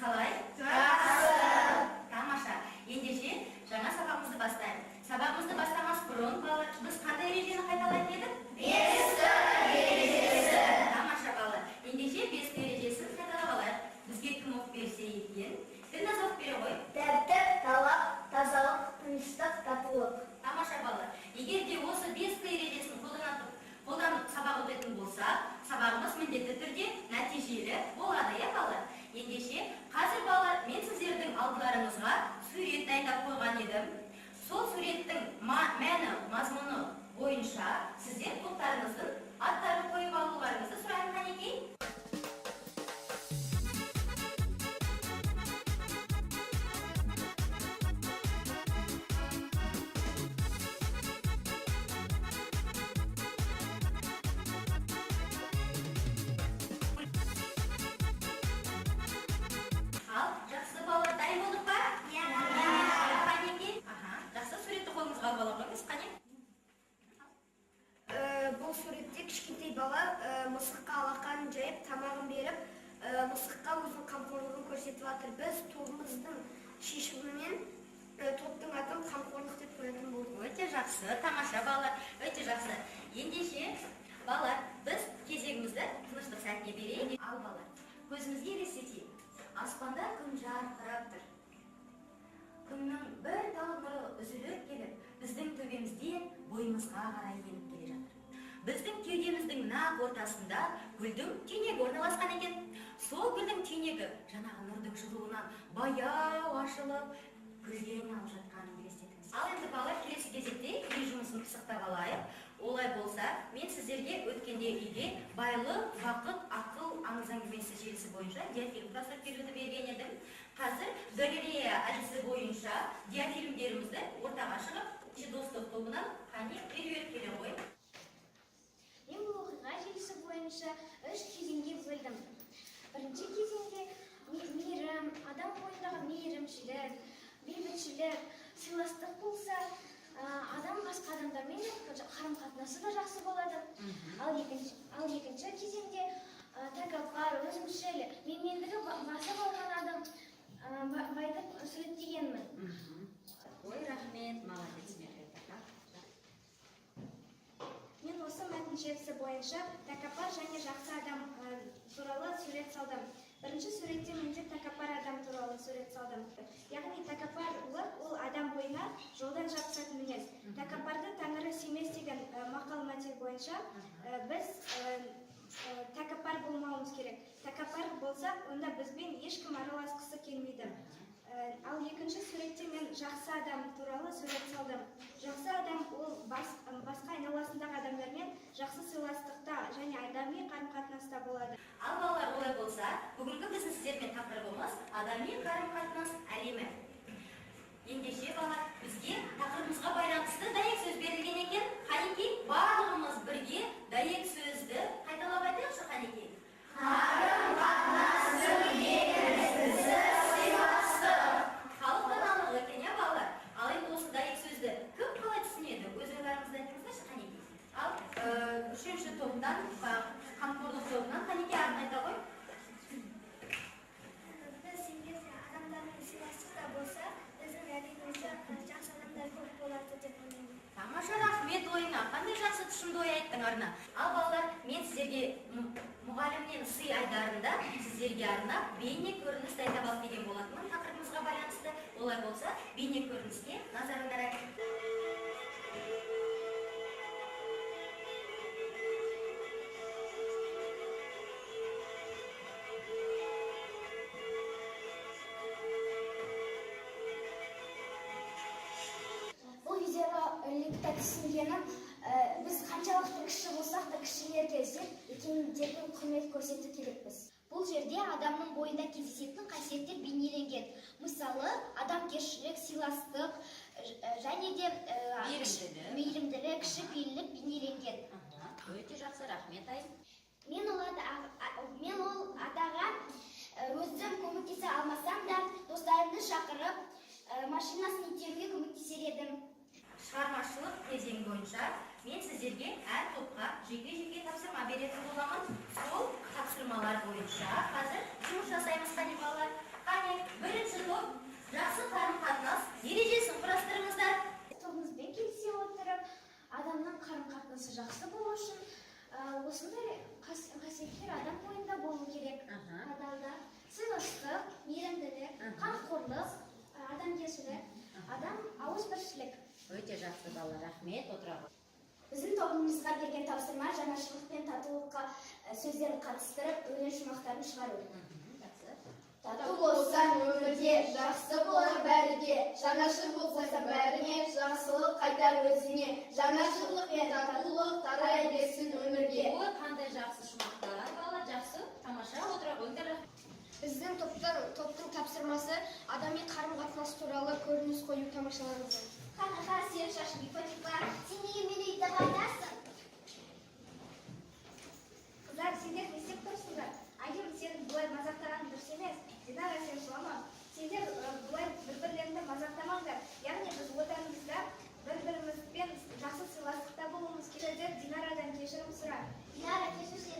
қалай? Жақсы. Тамаша. Ендеше жаңа сабағымызды бастаймыз. Сабағымызды бастамас бұрын балалар, біз қандай ережені қайталайтын едік? Бестік ережесі. Тамаша балалар. Ендеше бестік ережесін қайталап алайық. Бізге кім оқып берсе екен? Ділназ оқып бере ғой. Тәртіп, талап, тазалық, тыныштық, татулық. Тамаша балалар. Егер де осы бестік ережесін қолданып сабақ өтетін болса, сабағымыз міндетті түрде нәтижелі болады, иә балалар? Ендеше қазір балалар, мен сіздердің алдыларыңызға сурет дайындап қойған едім. Сол суреттің мәні, мазмұны бойынша сіздер топтарыңыздың аттарын қойып алуларыңызды сұраймын, Қанекей. Жақсы балалар, дайын болдық па? Иә. Қанекей? Жақсы, суретті қолыңызға алып ала қойыңыз, Қане? Бұл суретте кішкентай бала мысыққа алақанын жайып, тамағын беріп, мысыққа өзінің қамқорлығын көрсетіп жатыр. Біз тобымыздың шешімімен топтың атын қамқорлық деп қоятын болдық. Өте жақсы, тамаша балалар, өте жақсы. Ендеше, балалар, біз кезегімізді тыныштық сәтіне берейік. Ал балалар, көзімізге елестетейік. Аспанда күн жарқырап тұр. Күннің бір тал нұры үзіліп келіп, біздің төбемізден бойымызға қарай еніп келе жатыр. Біздің кеудеміздің нақ ортасында гүлдің түйнегі орналасқан екен. Сол гүлдің түйнегі жаңағы нұрдың жылуынан баяу ашылып, гүлге айналып жатқанын елестетіңіз. Ал енді балалар, келесі кезекте үй жұмысын пысықтап алайық. Олай болса, мен сіздерге өткенде үйде байлық, бақыт, ақыл, аңыз әңгімесі желісі бойынша диафильм құрастырып беруді берген едім. Қазір галерея әдісі бойынша диафильмдерімізді ортаға шығып, достық тобынан Қане үйретіп келе ғой. Мен бұл оқиға желісі бойынша 3 кезеңге бөлдім. Бірінші кезеңде мейірім, адам бойындағы мейірімшілік, бейбітшілік, сыйластық болса, адам басқа адамдармен қарым-қатынасы да жақсы болады. Ал екінші кезеңде тәкаппар, өзімшіл, менмендігі басып алған адам байды суреттегенмін. Ой, рахмет, молодец, Мен осы мәтін желісі бойынша тәкаппар және жақсы адам туралы сурет салдым. Бірінші суретте менде тәкаппар адам туралы сурет салдым. Яғни тәкаппарлық ол адам бойына жолдан жабысатын мінез. Тәкаппарды Тәңірі сүймес деген мақал-мәтел бойынша біз тәкаппар болмауымыз керек. Тәкаппар болсақ, онда бізбен ешкім араласқысы келмейді. Ал екінші суретте мен жақсы адам туралы сурет салдым. Жақсы адам ол басқа айналасындағы адамдармен жақсы сыйластықта және адами қарым-қатынаста болады. Ал балалар, олай болса, бүгінгі біздің сіздермен тақырыбымыз адами қарым-қатынас әлемі. Ендеше балалар, бізге тақырыбымызға байланысты дәйек сөз берілген екен. Қанекей, барлығымыз бірге дәйек сөзді қайталап айтайықшы, Қанекей. Қарым-қатынастың негізгісі сыйластық. Халық даналығы екен, иә балалар? Ал енді осы дәйек сөзді кім қалай түсінеді? Өз ойларыңызды айтыңыздаршы, Қанекей. Ал үшінші топтан, қамқорлық тобынан Қанекей атын айта ғой. Біз егер адамдармен сыйластықта болса, біздің әлемімізде жақсы адамдар көп болады деп ойлаймын. Тамаша, рахмет ойыңа. Қандай жақсы тұшымды ой айттың арна. Ал балалар, мен сіздерге мұғалімнен сый айдарында сіздерге арнап бейне көрініс дайындап алып деген болатынмын тақырыбымызға байланысты. Олай болса, бейне көрініске назарыңдар Бұл видеоға лекті түсінгенім, біз қаншалықты кіші болсақ та кішілерге іздеп үлкендерге құрмет көрсету керекпіз. Бұл жерде адамның бойында кездесетін қасиеттер бейнеленген. Мысалы, адамгершілік, сыйластық және де мейірімділік, кішіпейілдік бейнеленген. Өте жақсы, рахмет ай. Мен ол адаға өзім көмектесе алмасам да, достарымды шақырып, машинасын итеруге көмектесер едім. Шығармашылық кезең бойынша мен сіздерге әр топқа жеке-жеке тапсырма беретін боламын. Сол тапсырмалар бойынша қазір жұмыс жасаймыз, Қане балалар. тұрмысы жақсы болу үшін осындай қасиеттер адам бойында болу керек. Адамда сыйластық, мейірімділік, қамқорлық, адамгершілік, адам ауызбіршілік. Өте жақсы балалар, рахмет, отыра ғой. Біздің тобымызға берген тапсырма жаңашылдық пен татулыққа сөздерін қатыстырып, өлең шумақтарын шығару. Тату болсаң өмірде, жақсы болар бәрі де. Жанашыр болсаң бәріне, жақсылық қайтар өзіне. Жанашырлық пен татулық тарай берсін өмірге. Ой, қандай жақсы шумақтар, балалар, жақсы, тамаша, отыра қойыңдар. Біздің топтың тапсырмасы адами қарым-қатынас туралы көрініс қою тамашалаңыздар. Ха-ха, сен шашын ипотекла, сен неге мені үйді қайтасың? Қыздар, сендер не істеп тұрсыңдар? Айгүл, сен бұлай мазақтаған дұрыс емес. Динара, сен жылама. Сендер бұлай бір-бірлеріңді мазақтамаңдар. Яғни біз отанымызда бір-бірімізбен жақсы сыйластықта болуымыз керек. Динарадан кешірім сұра. Динара, кешірші,